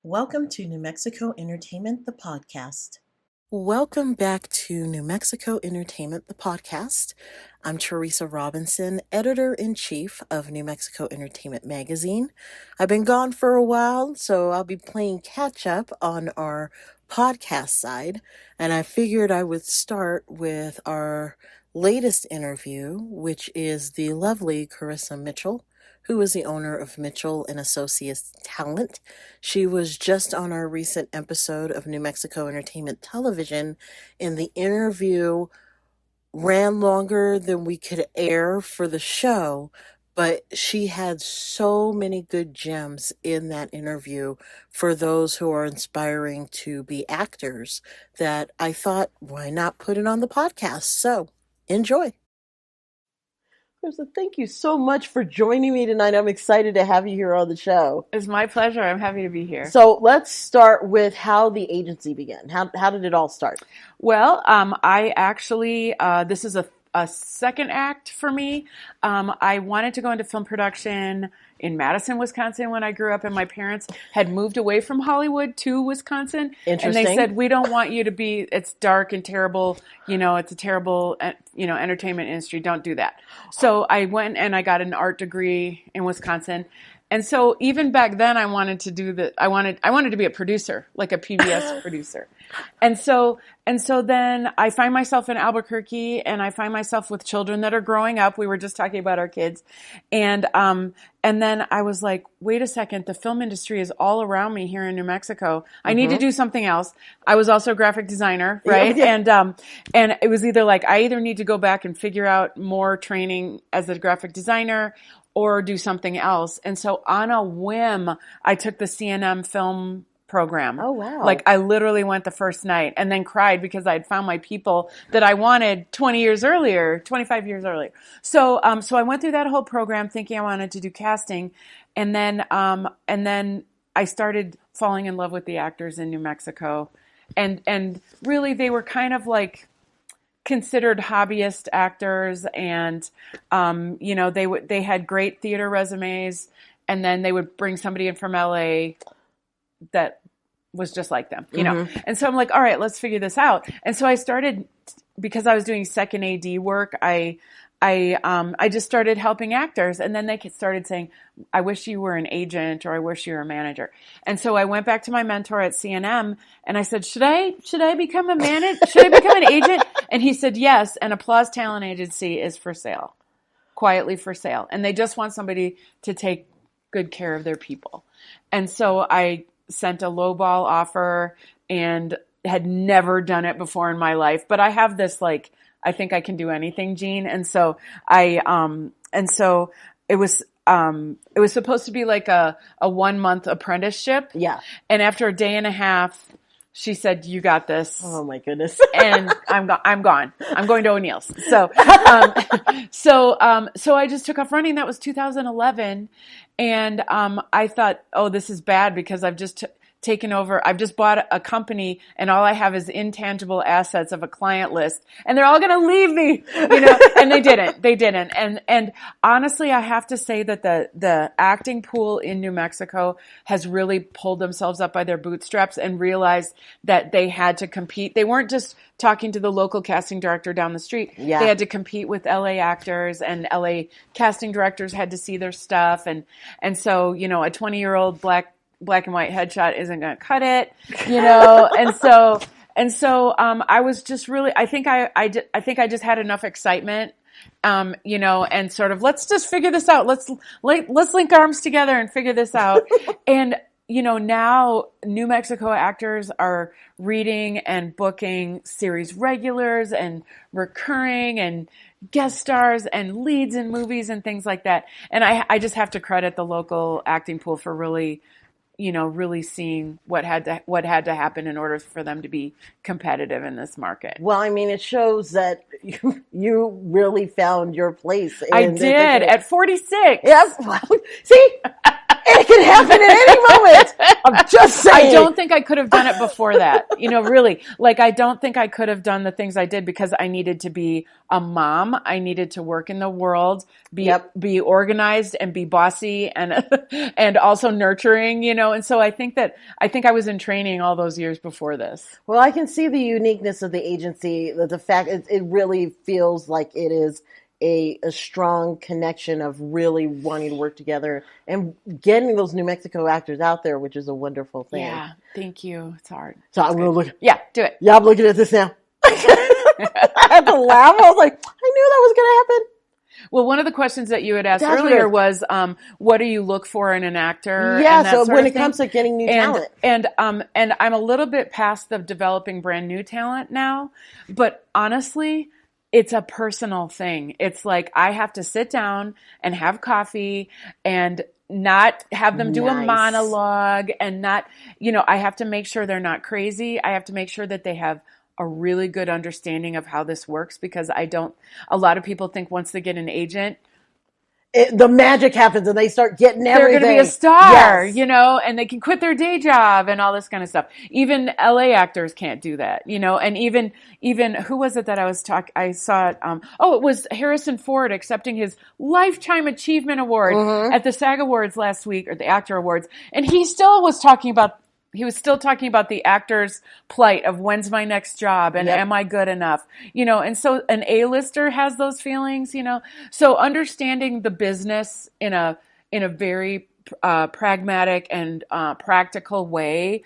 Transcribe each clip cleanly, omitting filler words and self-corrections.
Welcome to New Mexico Entertainment, the podcast. Welcome back to New Mexico Entertainment, the podcast. I'm Teresa Robinson, Editor-in-Chief of New Mexico Entertainment Magazine. I've been gone for a while, so I'll be playing catch up on our podcast side, and I figured I would start with our latest interview, which is the lovely Carissa Mitchell, who is the owner of Mitchell and Associates Talent. She was just on our recent episode of New Mexico Entertainment Television, and the interview ran longer than we could air for the show, but she had so many good gems in that interview for those who are inspiring to be actors that I thought, why not put it on the podcast? So, enjoy. Carissa, thank you so much for joining me tonight. I'm excited to have you here on the show. It's my pleasure. I'm happy to be here. So let's start with how the agency began. How did it all start? Well, I actually, this is a second act for me. I wanted to go into film production in Madison, Wisconsin when I grew up, and my parents had moved away from Hollywood to Wisconsin. Interesting. And they said, we don't want you to be, it's dark and terrible, it's a terrible, entertainment industry. Don't do that. So I went and I got an art degree in Wisconsin. And so even back then I wanted to I wanted to be a producer, like a PBS producer. And so then I find myself in Albuquerque, and I find myself with children that are growing up. We were just talking about our kids. And then I was like, wait a second, the film industry is all around me here in New Mexico. I need to do something else. I was also a graphic designer, right? Yeah. And it was I either need to go back and figure out more training as a graphic designer or do something else. And so on a whim, I took the CNM film program. Oh, wow. Like I literally went the first night and then cried because I had found my people that I wanted 25 years earlier. So I went through that whole program thinking I wanted to do casting. And then I started falling in love with the actors in New Mexico. And really they were kind of like considered hobbyist actors, and they had great theater resumes, and then they would bring somebody in from LA that was just like them, And so I'm like, all right, let's figure this out. And so I started, because I was doing second AD work, I just started helping actors, and then they started saying, I wish you were an agent, or I wish you were a manager. And so I went back to my mentor at CNM and I said, should I become a manager? Should I become an agent? And he said, yes. And Applause Talent Agency is for sale, quietly for sale. And they just want somebody to take good care of their people. And so I sent a lowball offer and had never done it before in my life, but I have this I think I can do anything gene. And so it was supposed to be like a 1 month apprenticeship. Yeah. And after a day and a half, she said, you got this. Oh my goodness. And I'm gone. I'm going to O'Neill's. So I just took off running. That was 2011. And, I thought, oh, this is bad because I've just taken over. I've just bought a company and all I have is intangible assets of a client list, and they're all going to leave me, and they didn't. And honestly, I have to say that the acting pool in New Mexico has really pulled themselves up by their bootstraps and realized that they had to compete. They weren't just talking to the local casting director down the street. Yeah. They had to compete with LA actors, and LA casting directors had to see their stuff. And so, a 20-year-old black and white headshot isn't going to cut it, and so I was just really, I think I just had enough excitement, and sort of, let's just figure this out. Let's link arms together and figure this out. And, now New Mexico actors are reading and booking series regulars and recurring and guest stars and leads in movies and things like that. And I just have to credit the local acting pool for really seeing what had to happen in order for them to be competitive in this market. Well, I mean, it shows that you really found your place. I did at 46. Yes. Well, see, It can happen at any moment. I'm just saying. I don't think I could have done it before that. Really. Like, I don't think I could have done the things I did because I needed to be a mom. I needed to work in the world, be organized and be bossy and also nurturing, And so I think I was in training all those years before this. Well, I can see the uniqueness of the agency, the fact it really feels like it is a strong connection of really wanting to work together and getting those New Mexico actors out there, which is a wonderful thing. Yeah, thank you. It's hard. So I'm going to look. Yeah, do it. Yeah, I'm looking at this now. I had to laugh. I was like, I knew that was going to happen. Well, one of the questions that you had asked earlier was, what do you look for in an actor? Yeah, so when it comes to getting new talent. And I'm a little bit past the developing brand new talent now, but honestly, it's a personal thing. It's like I have to sit down and have coffee and not have them do a monologue and not, I have to make sure they're not crazy. I have to make sure that they have a really good understanding of how this works because a lot of people think once they get an agent, the magic happens and they start getting everything. They're going to be a star, and they can quit their day job and all this kind of stuff. Even LA actors can't do that, and even who was it that I saw it, it was Harrison Ford accepting his Lifetime Achievement Award at the SAG Awards last week, or the Actor Awards. And he was still talking about the actor's plight of when's my next job and am I good enough, and so an A-lister has those feelings, so understanding the business in a very pragmatic and practical way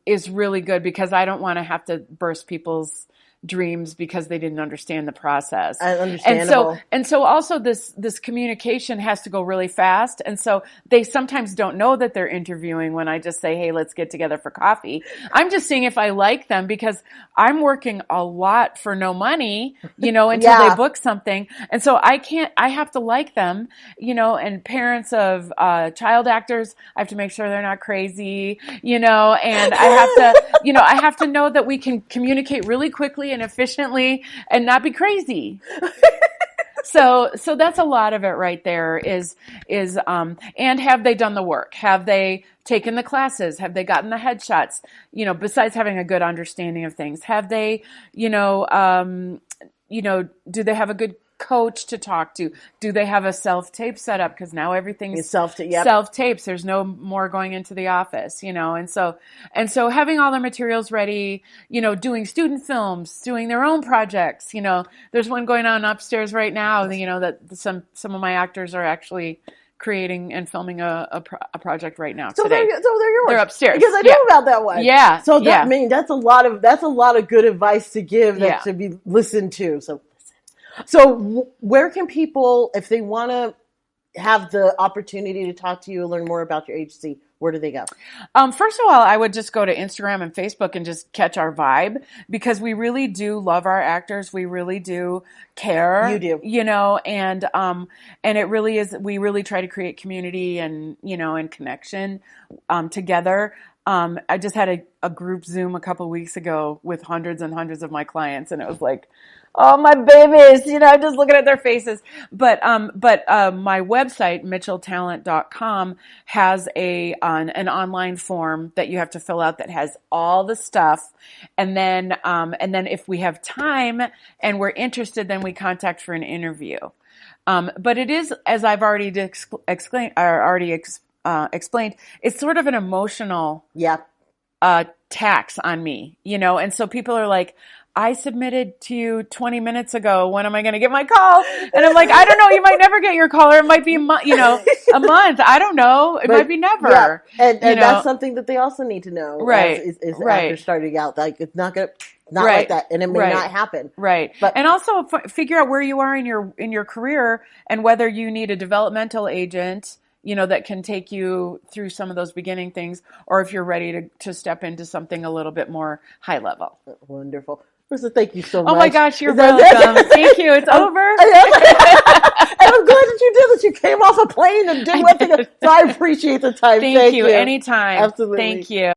is really good because I don't want to have to burst people's dreams because they didn't understand the process. Understandable. And so also this communication has to go really fast. And so they sometimes don't know that they're interviewing when I just say, hey, let's get together for coffee. I'm just seeing if I like them because I'm working a lot for no money, until they book something. And so I have to like them, and parents of child actors, I have to make sure they're not crazy, and I have to know that we can communicate really quickly and efficiently and not be crazy. So that's a lot of it right there is and have they done the work? Have they taken the classes? Have they gotten the headshots? Besides having a good understanding of things, have they, do they have a good coach to talk to? Do they have a self-tape set up? Because now everything's self-tapes. There's no more going into the office, and so having all their materials ready, doing student films, doing their own projects, there's one going on upstairs right now, that some of my actors are actually creating and filming a project right now. So they're yours. They're upstairs. Because I know about that one. Yeah. So that's a lot of good advice to give that should be listened to. So where can people, if they want to have the opportunity to talk to you, learn more about your agency, where do they go? First of all, I would just go to Instagram and Facebook and just catch our vibe because we really do love our actors. We really do care. You do. And it really is, we really try to create community and, and connection together. I just had a group Zoom a couple weeks ago with hundreds and hundreds of my clients, and it was like, oh, my babies, I'm just looking at their faces. But my website, mitchelltalent.com, has an online form that you have to fill out that has all the stuff. And then if we have time and we're interested, then we contact for an interview. But it is, as I've already explained, it's sort of an emotional tax on me, and so people are like, I submitted to you 20 minutes ago. When am I going to get my call? And I'm like, I don't know. You might never get your call, or it might be a month. I don't know. It might be never. Yeah. And that's something that they also need to know. Right. Is after starting out, like it's not like that, and it may not happen. Right. And also figure out where you are in your career and whether you need a developmental agent, that can take you through some of those beginning things, or if you're ready to step into something a little bit more high level. Wonderful. Marissa, thank you so much. Oh my gosh, you're welcome. Thank you. It's over. And I'm glad that you did this. You came off a plane and did one thing. So I appreciate the time. Thank you. Anytime. Absolutely. Thank you.